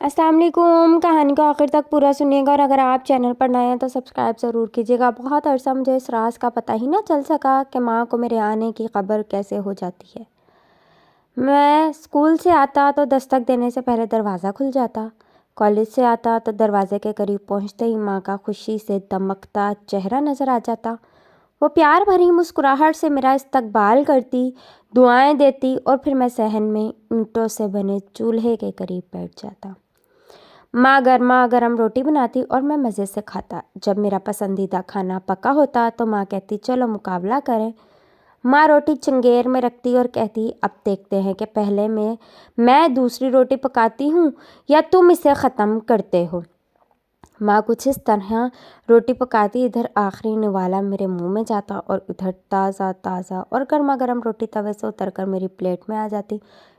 السلام علیکم۔ کہانی کو آخر تک پورا سنیے گا، اور اگر آپ چینل پر نئے ہیں تو سبسکرائب ضرور کیجیے گا۔ بہت عرصہ مجھے اس راز کا پتہ ہی نہ چل سکا کہ ماں کو میرے آنے کی خبر کیسے ہو جاتی ہے۔ میں اسکول سے آتا تو دستک دینے سے پہلے دروازہ کھل جاتا۔ کالج سے آتا تو دروازے کے قریب پہنچتے ہی ماں کا خوشی سے دمکتا چہرہ نظر آ جاتا۔ وہ پیار بھری مسکراہٹ سے میرا استقبال کرتی، دعائیں دیتی، اور پھر میں صحن میں اینٹوں سے بنے چولہے کے قریب بیٹھ جاتا۔ ماں گرما گرم روٹی بناتی اور میں مزے سے کھاتا۔ جب میرا پسندیدہ کھانا پکا ہوتا تو ماں کہتی چلو مقابلہ کریں۔ ماں روٹی چنگیر میں رکھتی اور کہتی اب دیکھتے ہیں کہ پہلے میں دوسری روٹی پکاتی ہوں یا تم اسے ختم کرتے ہو۔ ماں کچھ اس طرح روٹی پکاتی، ادھر آخری نوالا میرے منہ میں جاتا اور ادھر تازہ تازہ اور گرما گرم روٹی توے سے اتر کر میری پلیٹ میں آ جاتی۔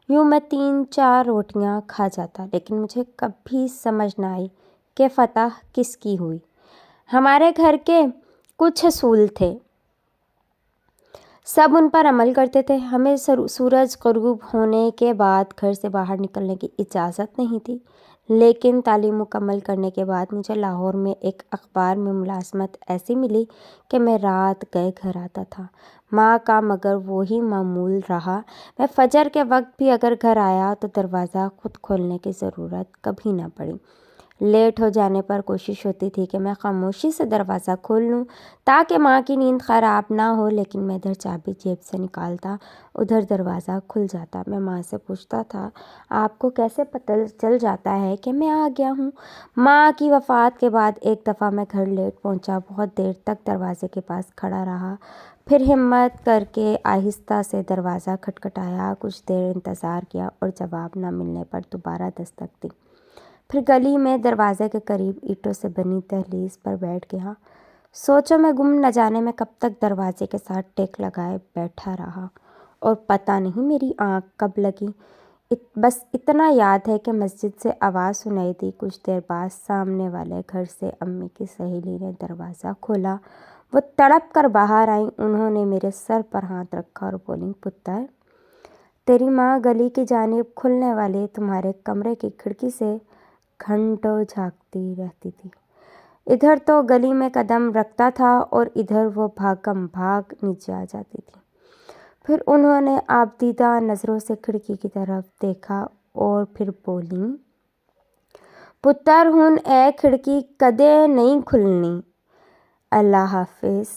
یوں میں 3-4 روٹیاں کھا جاتا، لیکن مجھے کبھی سمجھ نہ آئی کہ فتح کس کی ہوئی۔ ہمارے گھر کے کچھ اصول تھے، سب ان پر عمل کرتے تھے۔ ہمیں سورج غروب ہونے کے بعد گھر سے باہر نکلنے کی اجازت نہیں تھی، لیکن تعلیم مکمل کرنے کے بعد مجھے لاہور میں ایک اخبار میں ملازمت ایسی ملی کہ میں رات گئے گھر آتا تھا۔ ماں کا مگر وہی معمول رہا۔ میں فجر کے وقت بھی اگر گھر آیا تو دروازہ خود کھولنے کی ضرورت کبھی نہ پڑی۔ لیٹ ہو جانے پر کوشش ہوتی تھی کہ میں خاموشی سے دروازہ کھول لوں تاکہ ماں کی نیند خراب نہ ہو، لیکن میں ادھر چابی جیب سے نکالتا، ادھر دروازہ کھل جاتا۔ میں ماں سے پوچھتا تھا آپ کو کیسے پتہ چل جاتا ہے کہ میں آ گیا ہوں؟ ماں کی وفات کے بعد ایک دفعہ میں گھر لیٹ پہنچا، بہت دیر تک دروازے کے پاس کھڑا رہا، پھر ہمت کر کے آہستہ سے دروازہ کھٹکھٹایا، کچھ دیر انتظار کیا اور جواب نہ ملنے پر دوبارہ دستک دی۔ پھر گلی میں دروازے کے قریب اینٹوں سے بنی دہلیز پر بیٹھ گیا۔ سوچو میں گم نہ جانے میں کب تک دروازے کے ساتھ ٹیک لگائے بیٹھا رہا، اور پتہ نہیں میری آنکھ کب لگی۔ بس اتنا یاد ہے کہ مسجد سے آواز سنائی دی۔ کچھ دیر بعد سامنے والے گھر سے امی کی سہیلی نے دروازہ کھولا۔ وہ تڑپ کر باہر آئیں، انہوں نے میرے سر پر ہاتھ رکھا اور بولیں پتر، تیری ماں گلی کی جانب کھلنے والے تمہارے کمرے کی کھڑکی سے گھنٹوں جھانکتی رہتی تھی۔ ادھر تو گلی میں قدم رکھتا تھا اور ادھر وہ بھاگم بھاگ نیچے آ جاتی تھی۔ پھر انہوں نے آبدیدہ نظروں سے کھڑکی کی طرف دیکھا اور پھر بولیں پتر ہن اے کھڑکی کدے نہیں کھلنی، اللہ حافظ۔